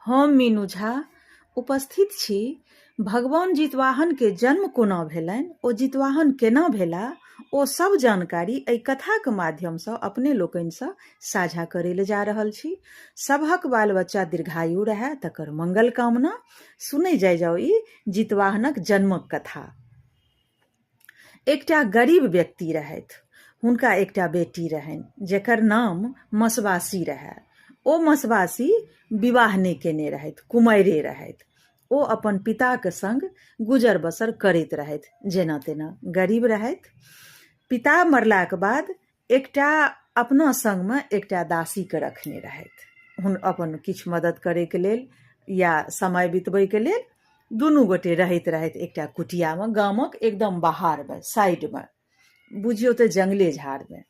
हम मीनू झा उपस्थित छी। भगवान जितवाहन के जन्म कोना भेलनि, ओ जितवाहन केना भेला, ओ सब जानकारी एहि कथा के माध्यम से अपने लोकनि से साझा करे ले जा रहल छी। सबहक बाल बच्चा दीर्घायु रहे तकर मंगल कामना। सुनै जाओ ई जितवाहनक जन्मक कथा। एकटा गरीब व्यक्ति रहथि, हुनका एकटा बेटी रहनि जेकर नाम मसवासी रहै। ओ मसवासी विवाह नहि केने रहथि, कुमारिए रहथि। ओ अपन पिताके संग गुजर बसर करैत रहथि, जेना तेना गरीब रहथि। पिता मरलाक बाद एकटा अपना संगमे एकटा दासीके रखने रहथि, हुन अपन किछु मदद करैके लेल या समय बितबैके लेल। दुनू गोटे रहैत रहथि एकटा कुटियामे, गामक एकदम बाहरमे, साइडमे, बुझियौ तऽ जंगले झाड़मे।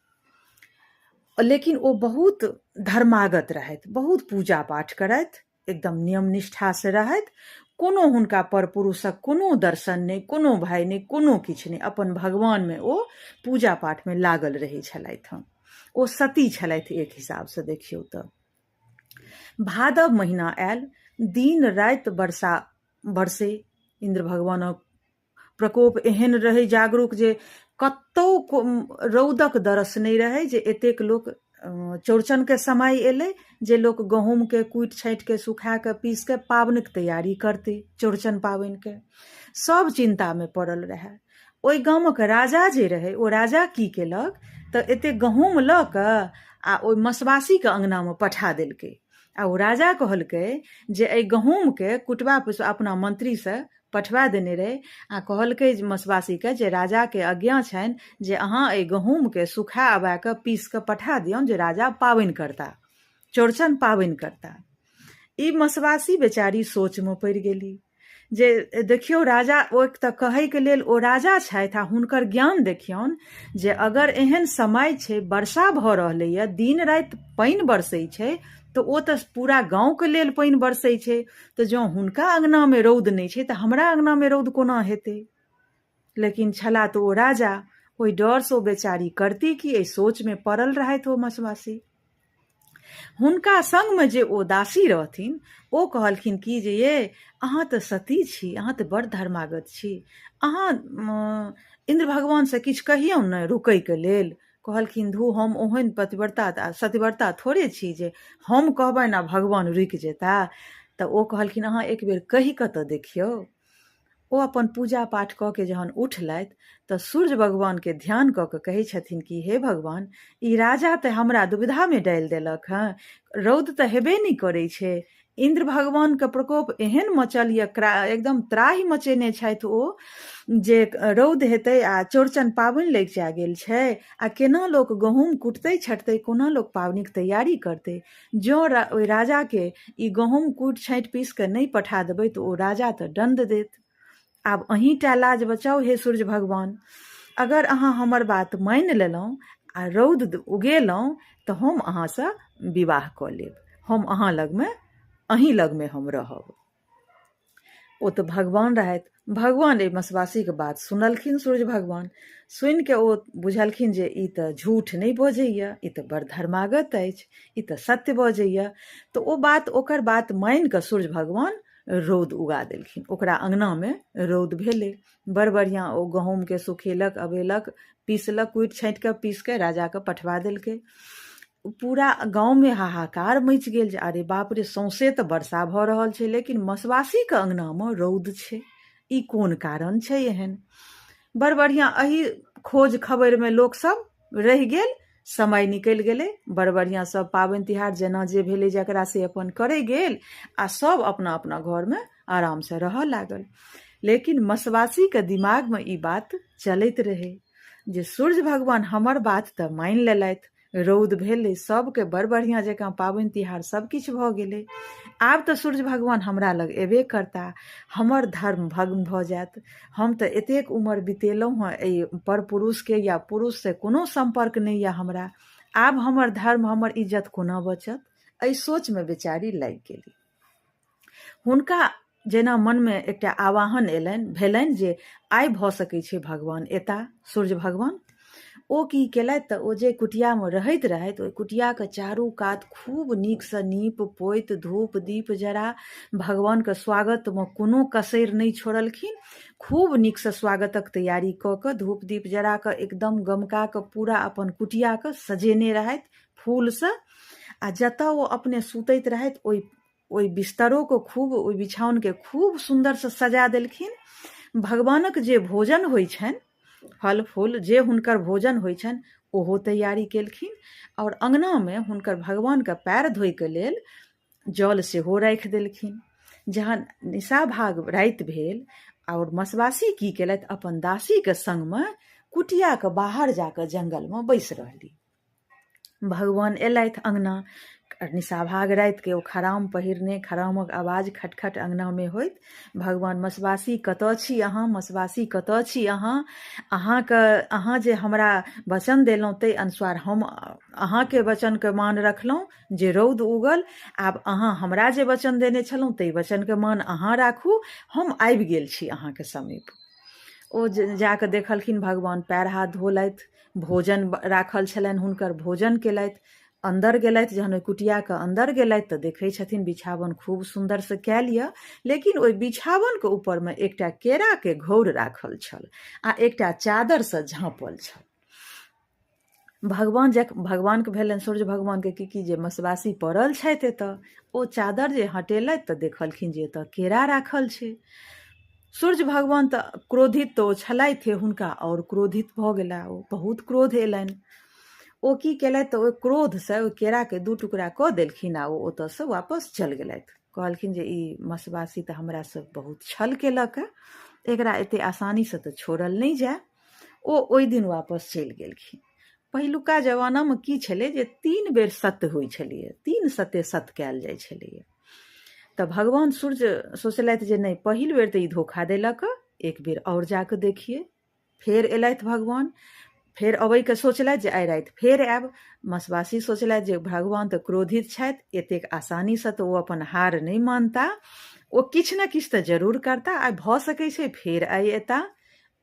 लेकिन ओ बहुत धर्मागत रहथि, बहुत पूजा पाठ करथि, एकदम नियम निष्ठा से रहथि। कोनो हुनका पर पुरुषक कोनो दर्शन नहि, कोनो भय नहि, कोनो किछु नहि। अपन भगवानमे ओ पूजा पाठमे लागल रहै छलथि हँ। ओ सती छलथि एक हिसाब से देखियौ तऽ। भादव महीना आयल, दिन राति वर्षा बरसे। इंद्र भगवानक प्रकोप एहन रहै जागरूक जे कतौ रौदक दरस नहीं रहे। जे एतेक लोक चौड़चन के समय एले जे लोक गहूम के कुटि छाँटि के सुखा के पीस के पाबनिक तैयारी करते, चौड़चन पाबनि के सब चिंता में पड़ल रहे। ओहि गामक राजा जे रहे, ओ राजा की केलक तऽ एते गहूम लऽ कऽ आ ओहि मसवासी के अंगना में पठा देलकै। आ ओ राजा कहलकै जे एहि गहूम के कुटबा पिसबा अपना मंत्री से पठवा देने रहे। आ कहलकै मसवासी के जे राजा के आज्ञा छनि जे अहाँ एहि गहूम के सुखा अबा के पीस के पठा दियौन, जे राजा पाबनि करता, चौड़चन पाबनि करता। ई मसवासी बेचारी सोच में पड़ि गेली जे देखियौ राजा ओ तऽ कहैके लेल ओ राजा छथि, आ हुनकर ज्ञान देखियौन जे अगर एहन समय छै, वर्षा भऽ रहलैए, दिन राति पानि बरसै छै, तऽ ओ तऽ पूरा गाँवके लेल पानि बरसै छै। तऽ जँ हुनका अङ्गनामे रौद नहि छै तऽ हमरा अङ्गनामे रौद कोना हेतै। लेकिन छला तऽ ओ राजा, ओहि डरसँ ओ बेचारी करती कि एहि सोचमे पड़ल रहथि ओ मसवासी। हुनका संगमे जे ओ दासी रहथिन, ओ कहलखिन कि जे ये अहाँ तऽ सती छी, अहाँ तऽ बड़ धर्मागत छी, अहाँ इंद्र भगवानसँ किछु कहियौ ने रुकैके लेल। कहलखिन धू हम ओहन पतिव्रता सतिव्रता थोड़े छी जे हम कहबनि आ भगवान रुकि जेता। तऽ ओ कहलखिन अहाँ एक बेर कहि कऽ तऽ देखियौ। ओ अपन पूजा पाठ कऽ के जहन उठलथि तऽ सूर्य भगवानके ध्यान कऽ के कहै छथिन कि हे भगवान, ई राजा तऽ हमरा दुविधामे डालि देलक हँ। रौद तऽ हेबे नहि करै छै, इंद्र भगवानके प्रकोप एहन मचल यऽ, एकदम त्राहि मचेने छथि ओ, जे रौद हेतै आ चौड़चन पाबनि लागि जा गेल छै। आ केना लोक गहूम कुटतै छटतै, कोना लोक पाबनिक तैयारी करतै। जँ ओहि राजाके ई गहूम कुटि छाँटि पीस कऽ नहि पठा देबै तऽ ओ राजा तऽ दण्ड देत। आब अहीं टा लाज बचाउ हे सूर्य भगवान। अगर अहाँ हमर बात मानि लेलहुँ आ रौद उगेलहुँ तऽ हम अहाँसँ विवाह कऽ लेब, हम अहाँ लगमे, अहीं लगमे हम रहब। ओ तऽ भगवान रहथि। भगवान एहि मसवासीके बात सुनलखिन सूर्य भगवान। सुनि कऽ ओ बुझलखिन जे ई तऽ झूठ नहि बजैए, ई तऽ बड़ धर्मागत अछि, ई तऽ सत्य बजैए। तऽ ओ बात, ओकर बात मानि कऽ सूर्य भगवान रौद उगा देलखिन। ओकरा अङ्गनामे रौद भेलै, बड़ बढ़िआँ। ओ गहूमके सुखेलक, अबेलक, पीसलक, कुटि छाँटि कऽ पीस कऽ राजाके पठवा देलकै। पूरा गाँवमे हाहाकार मचि गेल जे अरे बाप रे, सौंसे तऽ वर्षा भऽ रहल छै लेकिन मसवासीके अङ्गनामे रौद छै, ई कोन कारण छै एहन। बड़ बढ़िआँ एही खोज खबरिमे लोकसब रहि गेल, समय निकलि गेलै। बड़ बढ़िआँ सब पाबनि तिहार जेना जे भेलै जकरा से अपन करै गेल, आ सब अपना अपना घरमे आरामसँ रहऽ लागल। लेकिन मसवासीके दिमागमे ई बात चलैत रहै जे सूर्य भगवान हमर बात तऽ मानि लेलथि, रौद भेलै, सबके बड़ बढ़िआँ जकाँ पाबनि तिहार सब किछु भऽ गेलै। आब तऽ सूर्य भगवान हमरा लग एबे करता, हमर धर्म भग्न भऽ जायत। हम तऽ एतेक उम्र बितेलहुँ हँ, एहि पर पुरुषके या पुरुषसँ कोनो सम्पर्क नहि यऽ हमरा, आब हमर धर्म, हमर इज्जत कोना बचत। एहि सोचमे बेचारी लागि गेली। हुनका जेना मनमे एकटा आवाहन भेलनि जे आइ भऽ सकै छै भगवान एता, सूर्य भगवान। ओ की केलथि तऽ ओ जे कुटियामे रहैत रहथि ओहि कुटियाके चारू कात खूब नीकसँ नीप पोति धूप दीप जरा भगवानके स्वागतमे कोनो कसरि नहि छोड़लखिन। खूब नीकसँ स्वागतक तैयारी कऽ कऽ धूप दीप जरा कऽ एकदम गमका कऽ पूरा अपन कुटियाके सजेने रहथि फूलसँ। आ जतऽ ओ अपने सुतैत रहथि ओहि बिस्तरोके खूब ओहि बिछाओनके खूब सुन्दरसँ सजा देलखिन। भगवानक जे भोजन होइ छनि फल फूल जे हुनकर भोजन होइ छनि ओहो तैयारी केलखिन। आओर अङ्गनामे हुनकर भगवानके पैर धोइके लेल जल सेहो राखि देलखिन। जहन निशा भाग राति भेल आओर मसबासी की केलथि अपन दासीके सङ्गमे कुटियाके बाहर जाकऽ जङ्गलमे बैसि रहली। भगवान एलथि अङ्गना। निशाभाग रातिके ओ खराम पहिरने, खरामक आवाज खटखट अङ्गनामे होइत। भगवान मसबासी कतऽ छी अहाँ, मसबासी कतऽ छी अहाँ, अहाँ जे हमरा वचन देलहुँ ताहि अनुसार हम अहाँके वचनके मान रखलहुँ जे रौद उगल, आब अहाँ हमरा जे वचन देने छलहुँ ताहि वचनके मान अहाँ राखू, हम आबि गेल छी अहाँके समीप। ओ जाकऽ देखलखिन भगवान पैर हाथ धोलथि, भोजन राखल छलनि हुनकर भोजन केलथि। अन्दर गेलथि, जहन ओहि कुटियाके अन्दर गेलथि तऽ देखै छथिन बिछावन खूब सुन्दरसँ कयल यऽ, लेकिन ओहि बिछावनके ऊपरमे एकटा केराके घौर राखल छल आ एकटा चादरसँ झाँपल छल। भगवानके भेलनि सूर्य भगवानके कि जे मसबासी पड़ल छथि एतऽ। ओ चादर जे हटेलथि तऽ देखलखिन जे एतऽ केरा राखल छै। सूर्य भगवान तऽ क्रोधित तऽ ओ छलथि, हुनका आओर क्रोधित भऽ गेला, ओ बहुत क्रोध एलनि। ओ की केलथि तऽ ओहि क्रोधसँ ओहि केराके 2 टुकड़ा कऽ देलखिन आ ओ ओतऽसँ वापस चलि गेलथि। कहलखिन जे ई मसबासी तऽ हमरासँ बहुत छल केलक, एकरा एते आसानीसँ तऽ छोड़ल नहि जाय। ओ ओहि दिन वापस चलि गेलखिन। पहिलुका जमानामे की छलै जे 3 बेर सत्य होइ छलैए, 3 सत्य सत्य कयल जाइ छलैए। तऽ भगवान सूर्य सोचलथि जे नहि, पहिल बेर तऽ ई धोखा देलक, एक बेर आओर जाकऽ देखिए। फेर एलथि भगवान, फेर अबैके सोचलथि जे आइ राति फेर आयब। मसबासी सोचलथि जे भगवान तऽ क्रोधित छथि, एतेक आसानीसँ तऽ ओ अपन हार नहि मानता, ओ किछु ने किछु तऽ जरूर करता, आइ भऽ सकै छै फेर आइ एता।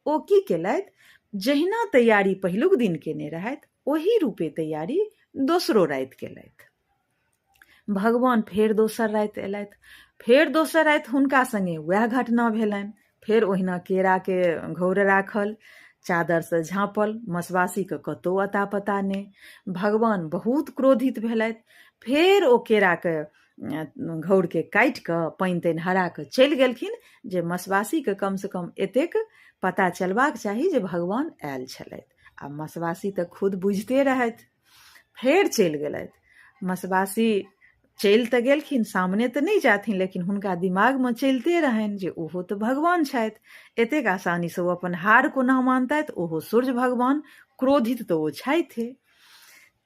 ओ की केलथि, जहिना तैयारी पहिलुक दिन केने रहथि ओही रूपे तैयारी दोसरो राति केलथि। भगवान फेर दोसर राति एलथि, फेर दोसर राति हुनका सङ्गे वएह घटना भेलनि। फेर ओहिना केराके घौर राखल, चादरसँ झाँपल, मसबासीके कतहु अता पता नहि। भगवान बहुत क्रोधित भेलथि, फेर ओ केराके घौरके काटि कऽ पानि तानि हरा कऽ चलि गेलखिन जे मसबासीके कमसँ कम एतेक पता चलबाक चाही जे भगवान आयल छलथि। आ मसबासी तऽ खुद बुझिते रहथि, फेर चलि गेलथि। मसबासी चलि तऽ गेलखिन, सामने तऽ नहि जाथिन, लेकिन हुनका दिमागमे चलिते रहनि जे ओहो तऽ भगवान छथि, एतेक आसानीसँ ओ अपन हार कोना मानतथि, ओहो सूर्य भगवान, क्रोधित तऽ ओ छथि।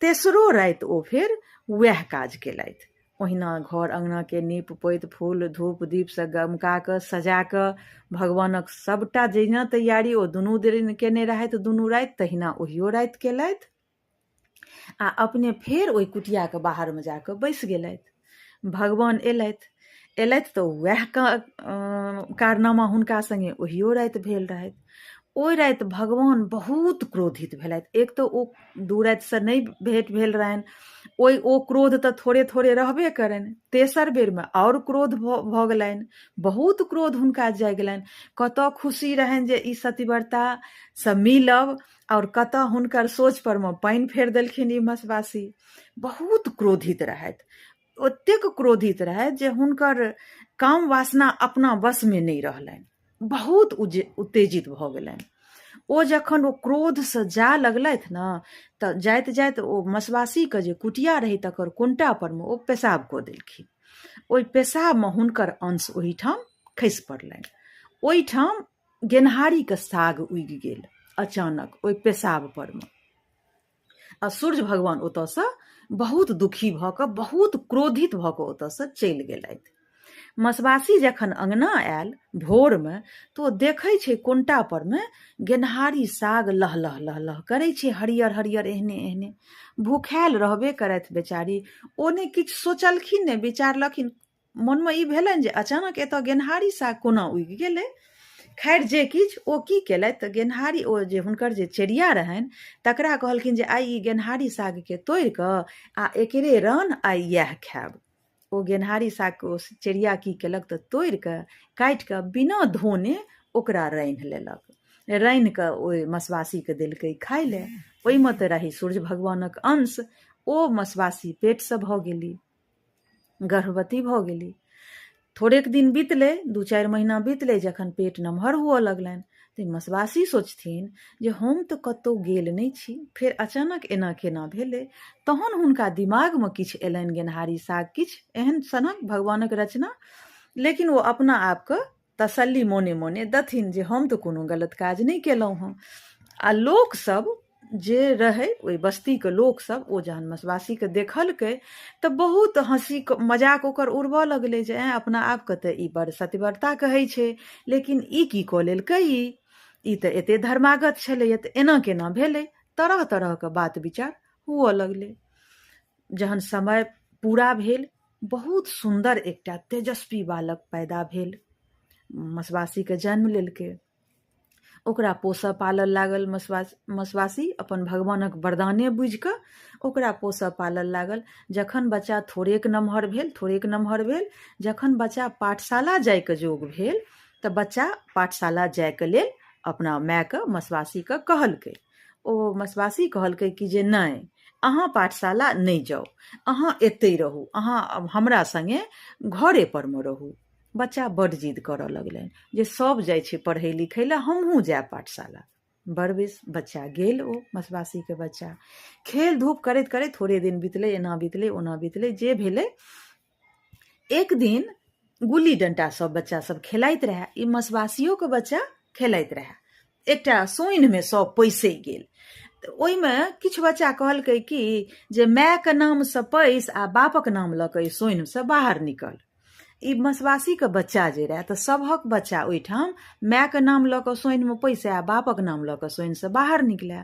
तेसरो राति ओ फेर वएह काज केलथि, ओहिना घर अङ्गनाके नीप पोति फूल धूप दीपसँ गमका कऽ सजा कऽ भगवानक सभटा जहिना तैयारी ओ 2 दिन केने रहथि 2 राति, तहिना ओहियो राति केलथि। आ अपने फेर ओहि कुटियाके बाहरमे जाकऽ बैसि गेलथि। भगवान एलथि तऽ वएह कारनामा हुनका सङ्गे ओहियो राति भेल रहथि। ओहि राति भगवान बहुत क्रोधित भेलथि। एक तऽ ओ 2 रातिसँ नहि भेँट भेल रहनि, ओ क्रोध तऽ थोड़े थोड़े रहबे करनि। तेसर बेरमे आओर क्रोध भऽ गेलनि, बहुत क्रोध हुनका जागि गेलनि। कतऽ खुशी रहनि जे ई सतिव्रतासँ मिलब, आओर कतऽ हुनकर सोच परमे पानि फेर देलखिन ई मसबासी। बहुत क्रोधित रहथि, ओतेक क्रोधित रहथि जे हुनकर काम वासना अपना वशमे नहि रहलनि, बहुत उत्तेजित भऽ गेलनि। ओ जखन ओ क्रोधसँ जा लगलथि ने तऽ जाइत जाइत ओ मसबासीके जे कुटिया रहै तकर कुण्टा परमे ओ पेशाब कऽ देलखिन। ओहि पेशाबमे हुनकर अंश ओहिठाम खसि पड़लनि। ओहिठाम गेनहारीके साग उगि गेल अचानक ओहि पेशाब परमे। आ सूर्य भगवान ओतऽसँ बहुत दुखी भऽ कऽ, बहुत क्रोधित भऽ कऽ ओतऽसँ चलि गेलथि। मसबासी जखन अङ्गना आयल भोरमे तऽ ओ देखै छै कुण्टा परमे गेनहारी साग लह लह लह लह करै छै, हरियर हरियर एहने एहने। भूखायल रहबे करथि बेचारी, ओ नहि किछु सोचलखिन ने विचारलखिन, मोनमे ई भेलनि जे अचानक एतऽ गेनहारी साग कोना उगि गेलै, खैर जे किछु ओ की केलथि तऽ गेनहारी ओ जे हुनकर जे चेरिया रहनि तकरा कहलखिन जे आइ ई गेनहारी सागके तोड़ि कऽ आ एकरे रन आइ इएह खायब। ओ गेनहारी सागके ओ चेरिया की केलक तऽ तोड़ि कऽ काटि कऽ बिना धोने ओकरा रान्हि लेलक, रान्हि कऽ ओहि मसबासीके देलकै खाय लए। ओहिमे तऽ रही सूर्य भगवानक अंश। ओ मसबासी पेटसँ भऽ गेली, गर्भवती भऽ गेली। थोड़ेक दिन बीतलै, 2-4 महीना बीतलै, जखन पेट नमहर हुअ लगलनि तऽ मसबासी सोचथिन जे हम तऽ कतहु गेल नहि छी, फेर अचानक एना केना भेलै। तहन हुनका दिमागमे किछु अयलनि, गेनहारी साग किछु एहन सनक भगवानक रचना। लेकिन ओ अपना आपके तसल्ली मोने मोने देथिन जे हम तऽ कोनो गलत काज नहि केलहुँ हँ। आ लोकसभ जे रहै ओहि बस्तीके लोकसभ ओ जहन मसबासीके देखलकै तऽ बहुत हँसी मजाक ओकर उड़बऽ लगलै जे अपना आपके तऽ ई बड़ सत्यव्रता कहै छै, लेकिन ई की कऽ लेलकै, ई तऽ एते धर्मागत छलैए, तऽ एना केना भेलै। तरह तरहके बात विचार हुअ लगलै। जहन समय पूरा भेल, बहुत सुन्दर एकटा तेजस्वी बालक पैदा भेल, मसबासीके जन्म लेलकै। ओकरा पोसऽ पालऽ लागल मसबासी अपन भगवानक वरदाने बुझि कऽ ओकरा पोसऽ पालऽ लागल। जखन बच्चा थोड़ेक नमहर भेल, जखन बच्चा पाठशाला जायके जोग भेल तऽ बच्चा पाठशाला जायके लेल अपना मायके मसबासीके कहलकै। ओ मसबासी कहलकै कि जे नहि, अहाँ पाठशाला नहि जाउ, अहाँ एतै रहू, अहाँ हमरा सङ्गे घरे परमे रहू। बच्चा बड्ड जिद करऽ लगलनि जे सब जाइ छै पढ़ै लिखै लए, हमहूँ जायब पाठशाला। बड़ बेस बच्चा गेल, ओ मसबासीके बच्चा खेल धूप करैत करैत थोड़े दिन बीतलै, एना बीतलै ओना बीतलै। जे भेलै, एक दिन गुल्ली डंटा सब बच्चा सब खेलाइत रहए, ई मसबासियोके बच्चा खेलाइत रहए। एकटा सोनिमे सब पैसै गेल तऽ ओहिमे किछु बच्चा कहलकै कि जे मायके नामसँ पैस आ बापक नाम लऽ कऽ ई सोनिसँ बाहर निकल। ई मसबासीके बच्चा जे रहए तऽ सभक बच्चा ओहिठाम मायके नाम लऽ कऽ सोनिमे पैसै आ बापक नाम लऽ कऽ सोनिसँ बाहर निकलै।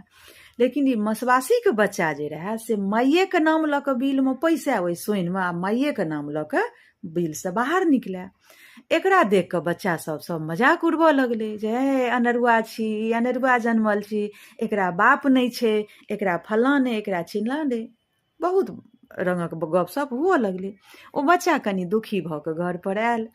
लेकिन ई मसबासीके बच्चा जे रहए से माइएके नाम लऽ कऽ बिलमे पैसै ओहि सोनिमे, आ माइएके नाम लऽ कऽ बिलसँ बाहर निकलै। एकरा देख कऽ बच्चा सब मजाक उड़बऽ लगलै जे हे अनरुआ छी, ई अनरुआ जन्मल छी, एकरा बाप नहि छै, एकरा फल्लाँ नहि, एकरा चिल्लाँ नहि। बहुत रङ्गक गपशप हुअ लगलै। ओ बच्चा कनि दुखी भऽ कऽ घरपर आयल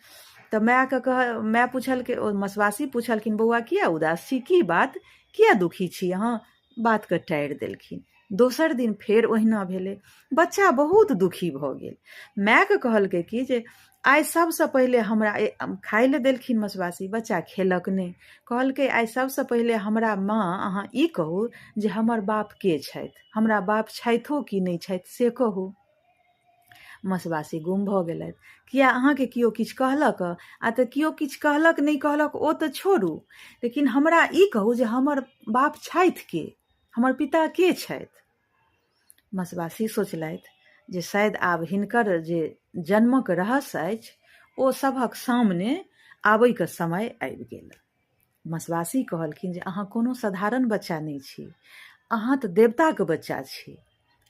तऽ माय पुछलकै, ओ मसबासी पुछलखिन, बौआ किया उदास छी, की बात, किया दुखी छी अहाँ। बातके टारि देलखिन। दोसर दिन फेर ओहिना भेलै, बच्चा बहुत दुखी भऽ गेल। मायके कहलकै कि जे आइ सबसँ पहिले हमरा खाइ लए देलखिन मसबासी, बच्चा खेलक नहि। कहलकै आइ सबसँ पहिले हमरा माँ अहाँ ई कहू जे हमर बाप के छथि, हमरा बाप छथिओ कि नहि छथि से कहू। मसबासी गुम भऽ गेलथि। किया, अहाँके केओ किछु कहलक? आ तऽ केओ किछु कहलक नहि कहलक ओ तऽ छोड़ू, लेकिन हमरा ई कहू जे हमर बाप छथि के, हमर पिता के छथि? मसबासी सोचलथि जे शायद आब हिनकर जे जन्मक रहस्य अछि ओ सभक सामने आबैके समय आबि गेल। मसबासी कहलखिन जे अहाँ कोनो साधारण बच्चा नहि छी, अहाँ तऽ देवताके बच्चा छी।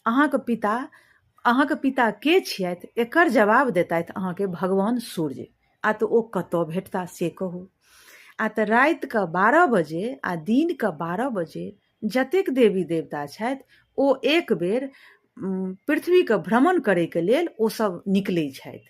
अहाँके पिता के छियथि एकर जवाब देतथि अहाँके भगवान सूर्य, आ तऽ ओ कतऽ भेटता से कहू। आ तऽ रातिके 12 बजे आ दिनके 12 बजे जतेक देवी देवता छथि ओ एक बेर पृथ्वीके भ्रमण करैके लेल ओसभ निकलै छथि।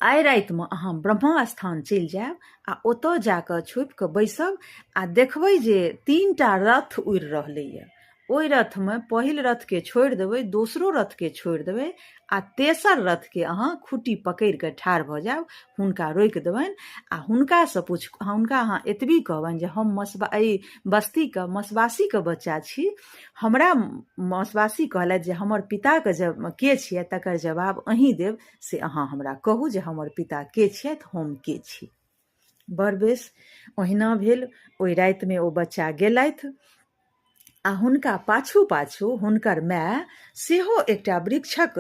आइ रातिमे अहाँ ब्रह्मा स्थान चलि जायब आ ओतऽ जाकऽ छुपि कऽ बैसब आ देखबै जे 3टा रथ उड़ि रहलैए। ओहि रथमे पहिल रथके छोड़ि देबै, दोसरो रथके छोड़ि देबै, आ तेसर रथके अहाँ खूटी पकड़ि कऽ ठाढ़ भऽ जायब, हुनका रोकि देबनि आ हुनका अहाँ एतबी कहबनि जे हम बस्तीके मसबासीके बच्चा छी, हमरा मसबासी कहलथि जे हमर पिताके के छियै तकर जवाब अहीँ देब, से अहाँ हमरा कहू जे हमर पिता के छियथि, हम के छी। बड़ बेस ओहिना भेल। ओहि रातिमे ओ बच्चा गेलथि आ हुनका पाछू पाछू हुनकर माय सेहो एकटा वृक्षक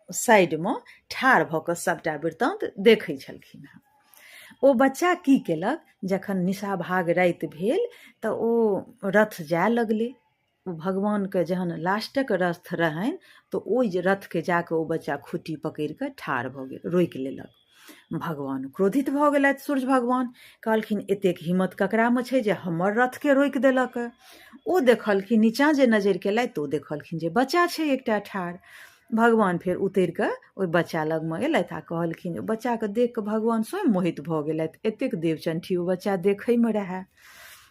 साइडमे ठाढ़ भऽ कऽ सभटा वृत्तान्त देखै छलखिन हेँ। ओ बच्चा की केलक, जखन निशाभाग राति भेल तऽ ओ रथ जाय लगलै, भगवान के जहन लास्टक रथ रहनि तऽ ओहि रथ के जाके ओ बच्चा खुट्टी पकड़ि कऽ ठाढ़ भऽ गेल, रोकि लेलक। भगवान क्रोधित भऽ गेलथि। सूर्य भगवान कहलखिन एतेक हिम्मत ककरामे छै जे हमर रथके रोकि देलक। ओ देखलखिन, नीचाँ जे नजरि केलथि तऽ ओ देखलखिन जे बच्चा छै एकटा ठाढ़। भगवान फेर उतरि कऽ ओहि बच्चा लगमे एलथि आ कहलखिन, बच्चाके देख कऽ भगवान स्वयं मोहित भऽ गेलथि, एतेक देवचण्ठी ओ बच्चा देखैमे रहए।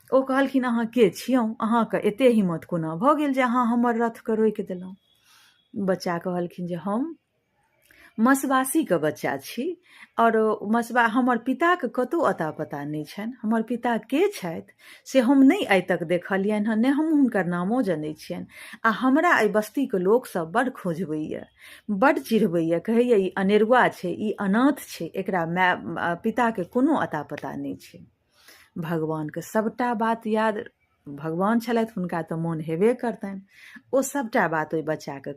ओ कहलखिन, अहाँ के छियौ? अहाँके एतेक हिम्मत कोना भऽ गेल जे अहाँ हमर रथके रोकि देलहुँ? बच्चा कहलखिन जे हम मसबासीके बच्चा छी, और हमर पिताके कतहु अता पता नहि छनि। हमर पिता के छथि से हम नहि आइ तक देखलियनि हँ, नहि हम हुनकर नामो जनै छियनि। आ हमरा एहि बस्तीके लोकसभ बड्ड खोजबैए, बड्ड चिढ़बैए, कहैए ई अनेरुआ छै, ई अनाथ छै, एकरा माय पिताके कोनो अता पता नहि छै। भगवानके सभटा बात याद, भगवान छलथि, हुनका तऽ मोन हेबे करतनि। ओ सभटा बात ओहि बच्चाके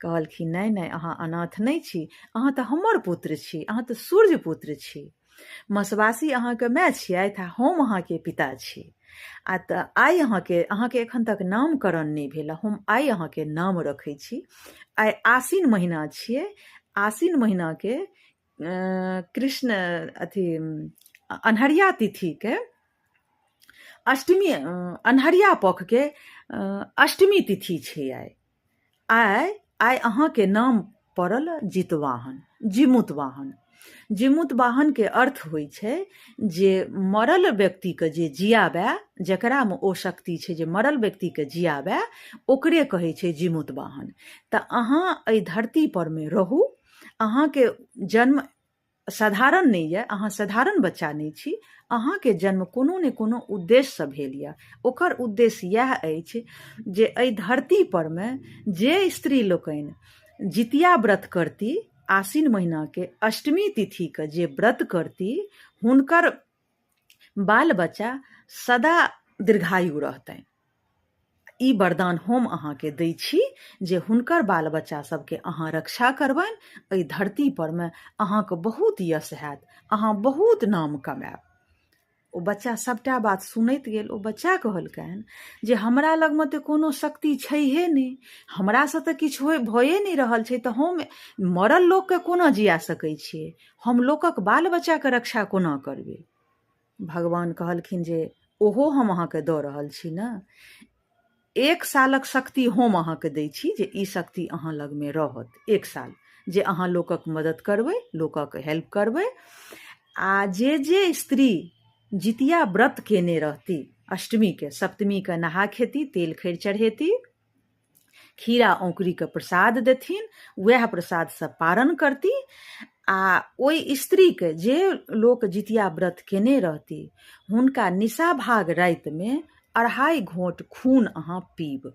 कहलखिन नहि नहि, अहाँ अनाथ नहि छी, अहाँ तऽ हमर पुत्र छी, अहाँ तऽ सूर्य पुत्र छी। मसबासी अहाँके माय छियथि आ हम अहाँके पिता छी। आ तऽ आइ अहाँके एखन तक नामकरण नहि भेल, हम आइ अहाँके नाम रखै छी। आइ आसिन महीना छियै, आसिन महीनाके कृष्ण अन्हरिया तिथिके अष्टमी, अन्हरिया पखके अष्टमी तिथि छै। आइ अहाँके नाम पड़ल जितवाहन, जिमुतवाहन। जिमुतवाहनके अर्थ होइ छै जे मरल व्यक्तिके जे जियाबे, जकरामे ओ शक्ति छै जे मरल व्यक्तिके जियाबे, ओकरे कहै छै जिमुतवाहन। तऽ अहाँ एहि धरती परमे रहू, अहाँके जन्म साधारण नहि यऽ, अहाँ साधारण बच्चा नहि छी, अहाँके जन्म कोनो ने कोनो उद्देश्यसँ भेल यऽ। ओकर उद्देश्य इएह अछि जे एहि धरती परमे जे स्त्री लोकनि जितिया व्रत करती, आसिन महीनाके अष्टमी तिथिके जे व्रत करती, हुनकर बाल बच्चा सदा दीर्घायु रहतनि। ई वरदान हम अहाँके दै छी जे हुनकर बाल बच्चा सबके अहाँ रक्षा करबनि, एहि धरती परमे अहाँके बहुत यश हैत, अहाँ बहुत नाम कमाएब। ओ बच्चा सभटा बात सुनैत गेल। ओ बच्चा कहलकनि जे हमरा लगमे तऽ कोनो शक्ति छैहे नहि, हमरासँ तऽ किछु भए नहि रहल छै, तऽ हम मरल लोकके कोना जिया सकै छियै, हम लोकक बाल बच्चाके रक्षा कोना करबै? भगवान कहलखिन जे ओहो हम अहाँके दऽ रहल छी ने, 1 सालक शक्ति हम अहाँके दै छी, जे ई शक्ति अहाँ लगमे रहत 1 साल, जे अहाँ लोकक मदद करबै, लोकक हेल्प करबै। आ जे स्त्री जितिया व्रत केने रहती, अष्टमीके सप्तमीके नहा खेती, तेल खैर चढ़ेती, खीरा औंकरीके प्रसाद देथिन, वएह प्रसादसँ पारण करती। आ ओहि स्त्रीके, जे लोक जितिया व्रत केने रहती, हुनका निशा भाग रातिमे 2.5 घोंट खून अहाँ पीब,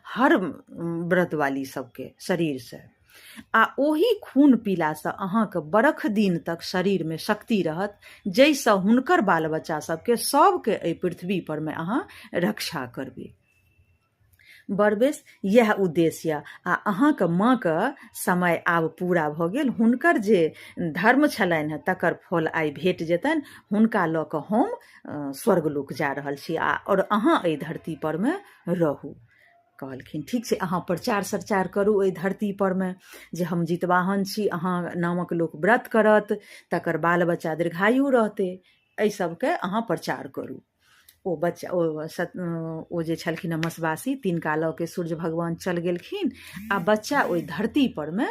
हर व्रतवाली सबके शरीरसँ। आ ओही खून पीलासँ अहाँके बरख दिन तक शरीरमे शक्ति रहत, जाहिसँ हुनकर बाल बच्चा सबके सबके एहि पृथ्वी परमे अहाँ रक्षा करबै। बरबेस यह उद्देश्य यऽ। आ अहाँके माँके समय आब पूरा भऽ गेल, हुनकर जे धर्म छलनि हँ तकर फल आइ भेट जेतनि। हुनका लऽ कऽ हम स्वर्गलोक जा रहल छी, और अहाँ एहि धरती परमे रहू। कहलखिन ठीक छै, अहाँ प्रचार सरचार करू एहि धरती परमे जे हम जितवाहन छी, अहाँ नामक लोक व्रत करत, तकर बाल बच्चा दीर्घायु रहतै, एहि सबके अहाँ प्रचार करू। ओ बच्चा ओ जे छलखिन मसबासी, तिनका लऽ के सूर्य भगवान चल गेलखिन। आ बच्चा ओहि धरती परमे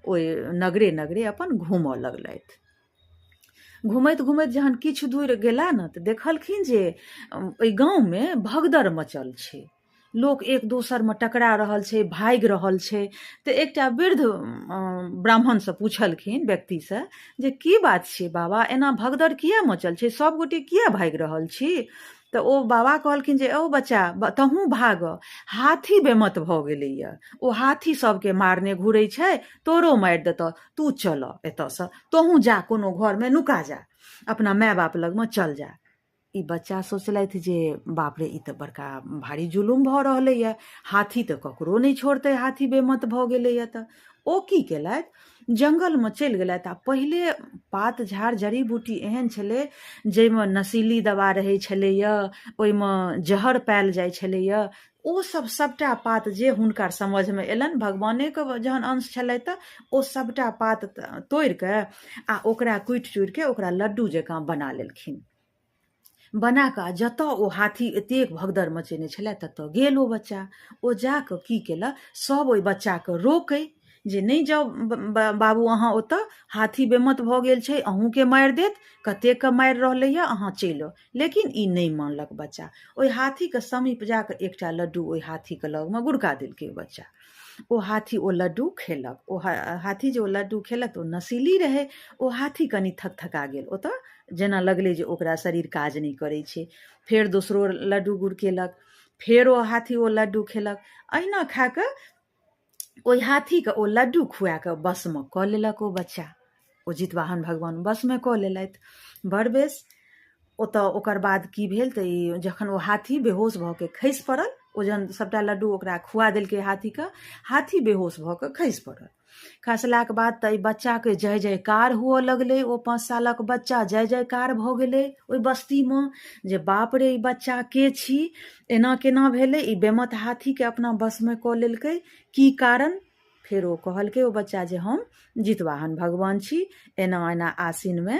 ओहि नगरे नगरे अपन घूमऽ लगलथि। घूमैत घूमैत जहन किछु दूर गेला ने, तऽ देखलखिन जे ओहि गाँवमे भगदड़ मचल छै, लोक एक दोसरमे टकरा रहल छै, भागि रहल छै। तऽ एकटा वृद्ध ब्राह्मणसँ पूछलखिन, व्यक्तिसँ, जे की बात छै बाबा, एना भगदड़ किया मचल छै, सबगोटे किया भागि रहल छी? तऽ ओ बाबा कहलखिन जे ओ बच्चा तहूँ भाग, हाथी बेमत भऽ गेलैए, ओ हाथी सबके मारने घुरै छै, तोरो मारि देतऽ, तू चल एतऽसँ, तोहूँ जा कोनो घरमे नुका जा, अपना माय बाप लगमे चल जा। ई बच्चा सोचलथि जे बाप रे, ई तऽ बड़का भारी जुलुम भऽ रहलैए, हाथी तऽ ककरो नहि छोड़तै, हाथी बेमत भऽ गेलैए। तऽ ओ की केलथि, जंगलमे चलि गेलथि। आ पहिले पात झाड़ जड़ी बूटी एहन छलै जाहिमे नशीली दवा रहै छलैए, ओहिमे जहर पायल जाइ छलैए, ओ सब सबटा पात जे हुनकर समझमे एलनि, भगवानेके जहन अंश छलै तऽ ओ सबटा पात तोड़ि कऽ आ ओकरा कुटि चुड़ि कऽ ओकरा लड्डू जकाँ बना लेलखिन। बना कऽ जतऽ ओ हाथी एतेक भगदड़ मचेने छलै ततऽ गेल ओ बच्चा। ओ जाकऽ की केलक, सब ओहि बच्चाके रोकै जे नहि जाउ बाबू अहाँ ओतऽ, हाथी बेमत भऽ गेल छै, अहूँके मारि देत, कतेकके मारि रहलैए, अहाँ चलि। लेकिन ई नहि मानलक बच्चा। ओहि हाथीके समीप जाकऽ एकटा लड्डू ओहि हाथीके लगमे गुड़का देलकै ओ बच्चा। ओ हाथी ओ लड्डू खेलक। ओ हाथी जे ओ लड्डू खेलक तऽ ओ नशीली रहै। ओ हाथी कनि थकथका गेल, ओतऽ जेना लगलै जे ओकरा शरीर काज नहि करै छै। फेर दोसरो लड्डू गुड़केलक, फेर ओ हाथी ओ लड्डू खेलक। अहिना खा कऽ ओहि हाथीके ओ लड्डू खुआ कऽ बसमे कऽ लेलक ओ बच्चा। ओ जितवाहन भगवान बसमे कऽ लेलथि। बड़ बेस। ओतऽ ओकर बाद की भेल तऽ ई जखन ओ हाथी बेहोश भऽ के खसि पड़ल, ओ जहन सबटा लड्डू ओकरा खुआ देलकै हाथीके, हाथी बेहोश भऽ कऽ खसि पड़ल। खसलाके बाद तऽ एहि बच्चाके जय जयकार हुअ लगलै। ओ 5 सालक बच्चा जय जयकार भऽ गेलै ओहि बस्तीमे जे बाप रे ई बच्चा के छी, एना केना भेलै, ई बेमत हाथीके अपना बसमे कऽ लेलकै, की कारण? फेर ओ कहलकै ओ बच्चा जे हम जितवाहन भगवान छी, एना एना आसिनमे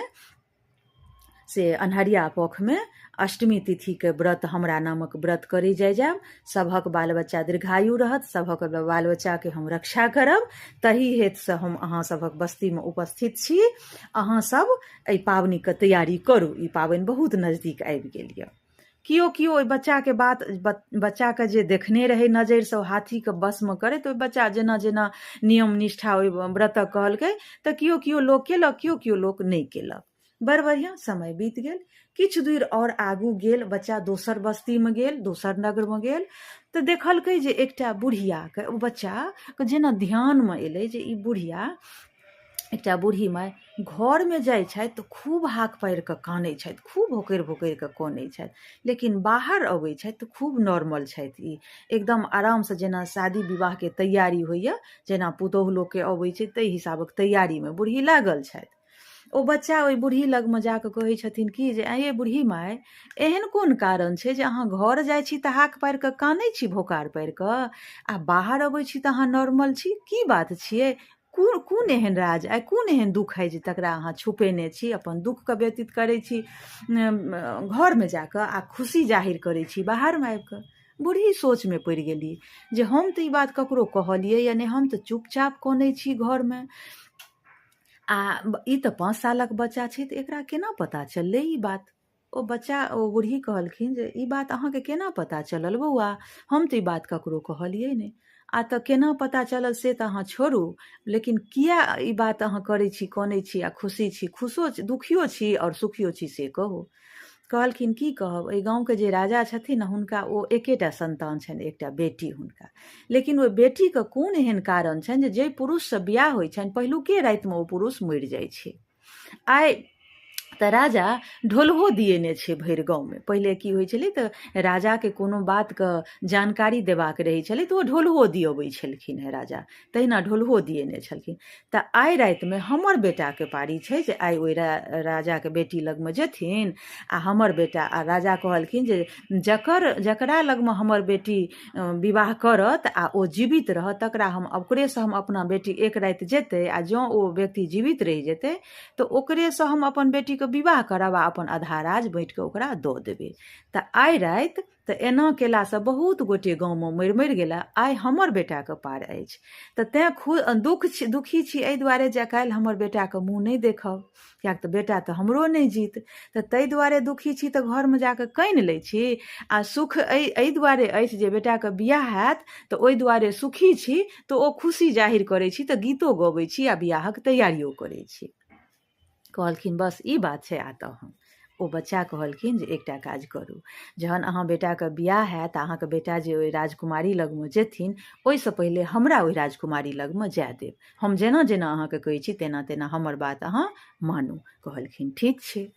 से अन्हरिया पखमे अष्टमी तिथिके व्रत, हमरा नामक व्रत करै जायब, सभक बाल बच्चा दीर्घायु रहत, सभक बाल बच्चाके हम रक्षा करब, तही हेतुसँ हम अहाँ सभक बस्तीमे उपस्थित छी। अहाँ सब एहि पाबनिके तैयारी करू, ई पाबनि बहुत नजदीक आबि गेल यऽ। किओ किओ ओहि बच्चाके बच्चाके जे देखने रहै नजरिसँ ओ हाथीके बसमे करैत, ओहि बच्चा जेना जेना नियम निष्ठा ओहि व्रतक कहलकै तऽ किओ किओ लोक केलक, किओ लोक नहि केलक। बड़ बढ़िआँ समय बीत गेल। किछु दूर और आगू गेल बच्चा, दोसर बस्तीमे गेल, दोसर नगरमे गेल तऽ देखलकै जे एकटा बुढ़ियाके, ओ बच्चाके जेना ध्यानमे एलै जे ई बुढ़िया, एकटा बूढ़ी माय घरमे जाइ छथि तऽ खूब हाक पारि कऽ कानै छथि, खूब भोकरि भोकरि कऽ कानै छथि, लेकिन बाहर अबै छथि तऽ खूब नॉर्मल छथि। ई एकदम आरामसँ जेना शादी विवाहके तैयारी होइए, जेना पुतोहु लोकके अबै छै ताहि हिसाबक तैयारीमे बूढ़ी लागल छथि। ओ बच्चा ओहि बूढ़ी लगमे जाकऽ कहै छथिन कि जे आइये बूढ़ी माय, एहन कोन कारण छै जे अहाँ घर जाइ छी तऽ हाक पारि कऽ कानै छी भोकार पारि कऽ, आ बाहर अबै छी तऽ अहाँ नॉर्मल छी, की बात छियै? कोन एहन राज अइ, कोन एहन दुःख अइ जे तकरा अहाँ छुपेने छी, अपन दुःखके व्यतीत करै छी घरमे जाकऽ आ खुशी जाहिर करै छी बाहरमे आबि कऽ? बूढ़ी सोचमे पड़ि गेली जे हम तऽ ई बात ककरो कहलियै या नहि, हम तऽ चुपचाप कानै छी घरमे, आ ई तऽ 5 सालक बच्चा छै तऽ एकरा केना पता चललै ई बात? ओ बूढ़ी कहलखिन जे ई बात अहाँके केना पता चलल बौआ? हम तऽ ई बात ककरो कहलियै नहि। आ तऽ केना पता चलल से तऽ अहाँ छोड़ू, लेकिन किया ई बात अहाँ करै छी, कानै छी आ खुशी छी, दुखियो छी और सुखियो छी से कहू। कहलखिन की कहब, एहि गाँवके जे राजा छथिन ने हुनका ओ एकेटा संतान छनि, एकटा बेटी हुनका, लेकिन ओहि बेटीके कोन एहन कारण छनि जे पुरुषसँ बियाह होइ छनि पहिलुके रातिमे ओ पुरुष मरि जाइ छै। आइ तऽ राजा ढोलहो दिएने छै भरि गाँवमे। पहिले की होइ छलै तऽ राजाके कोनो बातके जानकारी देबाक रहै छलै तऽ ओ ढोलहो दियबै छलखिन हेँ राजा, तहिना ढोलहो दिएने छलखिन। तऽ आइ रातिमे हमर बेटाके पारी छै जे आइ ओहि राजाके बेटी लगमे जेथिन आ हमर बेटा, आ राजा कहलखिन जे जकरा लगमे हमर बेटी विवाह करत आ ओ जीवित रहत तकरा ओकरेसँ हम अपना बेटी एक राति जेतै, आ जँ ओ व्यक्ति जीवित रहि जेतै तऽ ओकरेसँ हम अपन बेटीके विवाह करब आ अपन आधा राज बाँटि कऽ ओकरा दऽ देबै। तऽ आइ राति तऽ एना केलासँ बहुत गोटे गाँवमे मरि गेला, आइ हमर बेटाके पार अछि। तऽ तेँ दुखी छी एहि दुआरे जे काल्हि हमर बेटाके मुँह नहि देखब, किएक तऽ बेटा तऽ हमरो नहि जीत। तऽ ताहि दुआरे दुखी छी तऽ घरमे जाकऽ कानि लै छी, आ सुख एहि दुआरे अछि जे बेटाके बियाह हैत तऽ ओहि दुआरे सुखी छी तऽ ओ खुशी जाहिर करै छी तऽ गीतो गबै छी आ बियाहक तैयारियो करै छी। कहलखिन बस ई बात छै। आ तहन ओ बच्चा कहलखिन जे एकटा काज करू, जहन अहाँ बेटाके बियाह हैत, अहाँके बेटा जे ओहि राजकुमारी लगमे जेथिन, ओहिसँ पहिले हमरा ओहि राजकुमारी लगमे जाय देब। हम जेना जेना अहाँके कहै छी तेना तेना हमर बात अहाँ मानू। कहलखिन ठीक छै।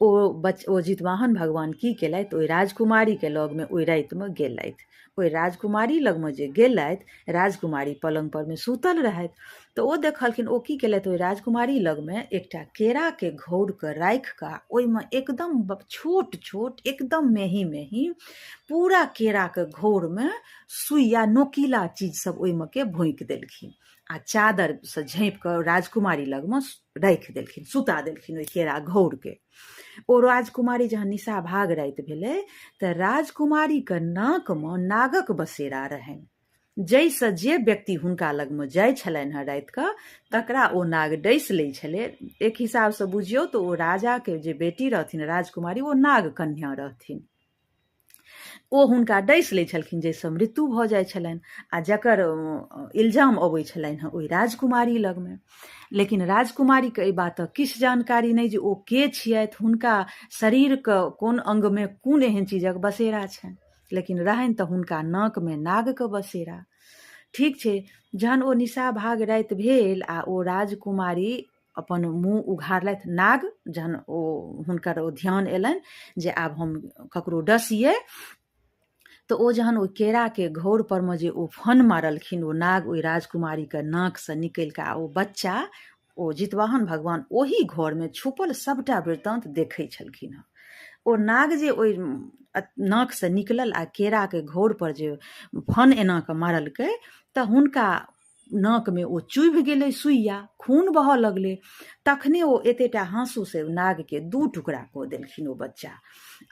ओ जितवाहन भगवान की केलथि, ओहि राजकुमारीके लगमे ओहि रातिमे गेलथि। ओहि राजकुमारी लगमे जे गेलथि, राजकुमारी पलङ्ग परमे सुतल रहथि, तऽ ओ देखलखिन ओ की केलथि, ओहि राजकुमारी लगमे एकटा केराके घौरके राखि कऽ ओहिमे एकदम छोट छोट एकदम मेही मेही पूरा केराके घौरमे सुइया नोकीला चीज सब ओहिमे के भोंकि देलखिन आ चादरसँ झाँपि कऽ राजकुमारी लगमे राखि देलखिन, सुता देलखिन ओहि केरा घौरके। ओ राजकुमारी जहन निशा भाग राति भेलै तऽ राजकुमारीके नाकमे नागक बसेरा रहनि, जाहिसँ जे व्यक्ति हुनका लगमे जाइ छलनि हँ रातिकऽ तकरा ओ नाग डसि लै छलै। एक हिसाबसँ बुझियौ तऽ ओ राजाके जे बेटी रहथिन राजकुमारी, ओ नाग कन्या रहथिन। ओ हुनका डसि लै छलखिन, जाहिसँ मृत्यु भऽ जाइ छलनि आ जकर इल्जाम अबै छलनि हँ ओहि राजकुमारी लगमे। लेकिन राजकुमारीके एहि बातक किछु जानकारी नहि जे ओ के छियथि, हुनका शरीरके कोन अङ्गमे कोन एहन चीजक बसेरा छनि, लेकिन रहनि तऽ हुनका नाकमे नागके बसेरा। ठीक छै, जहन ओ निशा भाग राति भेल आ ओ राजकुमारी अपन मुँह उघारलथि, नाग जहन ओ हुनकर ओ ध्यान अयलनि जे आब हम ककरो डसियै, तऽ ओ जहन ओहि केराके घौर परमे जे ओ फन मारलखिन, ओ नाग ओहि राजकुमारीके नाकसँ निकलि कऽ आ ओ बच्चा, ओ जितवाहन भगवान ओही घरमे छुपल सभटा वृत्तान्त देखै छलखिन हँ। ओ नाग जे ओहि नाकसँ निकलल आ केराके घौर पर जे फन एना कऽ मारलकै तऽ हुनका नाकमे ओ चुभि गेलै सुइया, खून बहऽ लगलै। तखने ओ एतेटा हाँसूसँ नागके 2 टुकड़ा कऽ देलखिन ओ बच्चा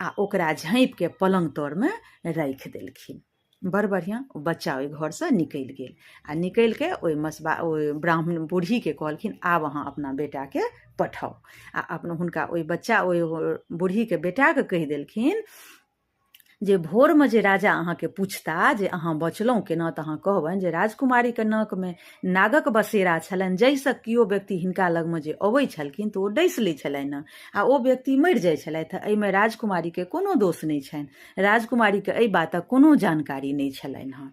आ ओकरा झाँपिके पलङ्ग तरमे राखि देलखिन। बड़ बढ़िआँ ओ बच्चा ओहि घरसँ निकलि गेल आ निकलिके ओहि ब्राह्मण बूढ़ीके कहलखिन आब अहाँ अपना बेटाके पठाउ। आ अपन हुनका ओहि बच्चा ओहि बूढ़ीके बेटाके कहि देलखिन जे भोरमे जे राजा अहाँके पूछता जे अहाँ बचलहुँ केना, तऽ अहाँ कहबनि जे राजकुमारीके नाकमे नागक बसेरा छलनि, जाहिसँ केओ व्यक्ति हिनका लगमे जे अबै छलखिन तऽ ओ डसि लै छलनि हँ आ ओ व्यक्ति मरि जाइ छलथि हँ। एहिमे राजकुमारीके कोनो दोष नहि छनि, राजकुमारीके एहि बातक कोनो जानकारी नहि छलनि हँ।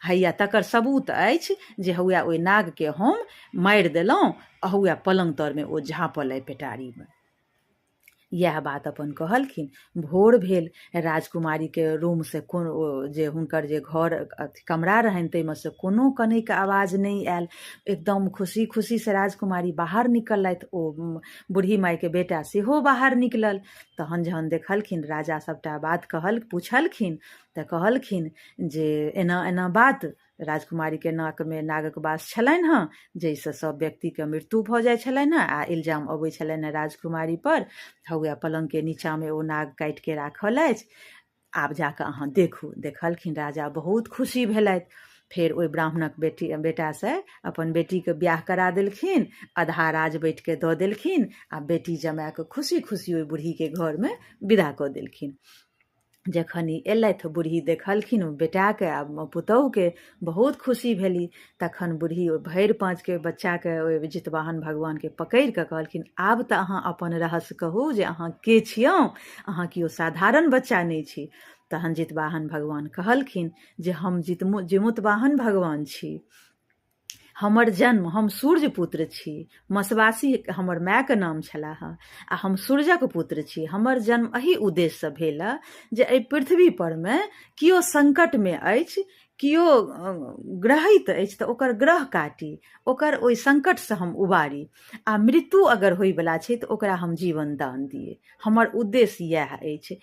हैया तकर सबूत अछि जे हौया ओहि नागके हम मारि देलहुँ आ हौया पलङ्ग तरमे ओ झाँपल अइ पेटारीमे। इएह बात अपन कहलखिन। भोर भेल, राजकुमारीके रूमसँ कोनो जे हुनकर जे घर कमरा रहनि ताहिमे से कोनो कनैके आवाज नहि आयल। एकदम खुशी खुशीसँ राजकुमारी बाहर निकललथि, ओ बूढ़ी मायके बेटा सेहो बाहर निकलल। तहन जहन देखलखिन राजा सभटा बात पुछलखिन तऽ कहलखिन जे एना एना बात, राजकुमारीके नाकमे नागक बास छलनि हँ, जाहिसँ सब व्यक्तिके मृत्यु भऽ जाइ छलनि हँ आ इल्जाम अबै छलनि हँ राजकुमारी पर। हौया पलङ्गके नीचाँमे ओ नाग काटिके राखल अछि, आब जाकऽ अहाँ देखू। देखलखिन राजा बहुत खुशी भेलथि, फेर ओहि ब्राह्मणक बेटासँ अपन बेटीके बियाह करा देलखिन, आधा राज बाँटिके दऽ देलखिन आ बेटी जमायके खुशी खुशी ओहि बूढ़ीके घरमे विदा कऽ देलखिन। जखन ई अयलथि बूढ़ी देखलखिन बेटाके आ पुतहुके, बहुत खुशी भेली। तखन बूढ़ी ओहि भरि पाँचके बच्चाके ओहि जितवाहन भगवानके पकड़ि कऽ कहलखिन आब तऽ अहाँ अपन रहस्य कहू जे अहाँ के छियौ, अहाँ केओ साधारण बच्चा नहि छी। तहन जितवाहन भगवान कहलखिन जे हम जिमुतवाहन भगवान छी, हमर जन्म, हम सूर्य पुत्र छी, मसवासी हमर मायके नाम छलाह आ हम सूर्यक पुत्र छी। हमर जन्म एही उद्देश्यसँ भेल जे एहि पृथ्वी परमे केओ संकटमे अछि, केओ ग्रहित अछि तऽ ओकर ग्रह काटी, ओकर ओहि संकटसँ हम उबारी, आ मृत्यु अगर होइवला छै तऽ ओकरा हम जीवन दान दिए। हमर उद्देश्य इएह अछि।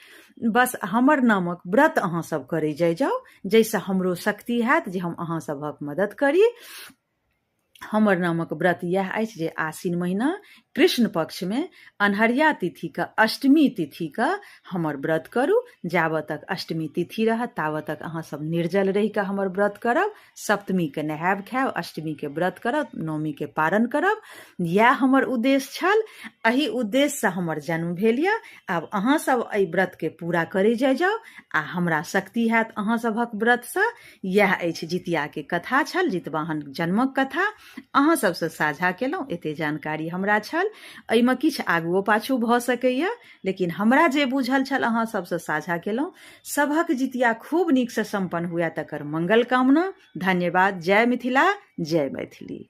बस हमर नामक व्रत अहाँसभ करै जाउ, जाहिसँ हमरो शक्ति हैत जे हम अहाँ सभक मदद करी। हमर नामक व्रत इएह अछि जे आश्विन महीना कृष्ण पक्षमे अन्हरिया तिथिके अष्टमी तिथिके हमर व्रत करू। जाबत तक अष्टमी तिथि रहत ताबत तक अहाँसभ निर्जल रहि कऽ हमर व्रत करब, सप्तमीके नहायब खायब, अष्टमीके व्रत करब, नवमीके पारण करब। इएह हमर उद्देश्य छल, एही उद्देश्यसँ हमर जन्म भेल यऽ। आब अहाँसभ एहि व्रतके पूरा करै जाउ आ हमरा शक्ति हैत अहाँसभक व्रतसँ। इएह अछि जितियाके कथा छल, जितवाहन जन्मक कथा अहाँ सबसँ साझा केलहुँ। एते जानकारी हमरा छल, एहिमे किछु आगुओ पाछू भऽ सकैए, लेकिन हमरा जे बुझल छल अहाँ सबसँ साझा केलहुँ। सभक जितिया खूब नीकसँ सम्पन्न हुए तकर मंगल कामना। धन्यवाद। जय मिथिला, जय मैथिली।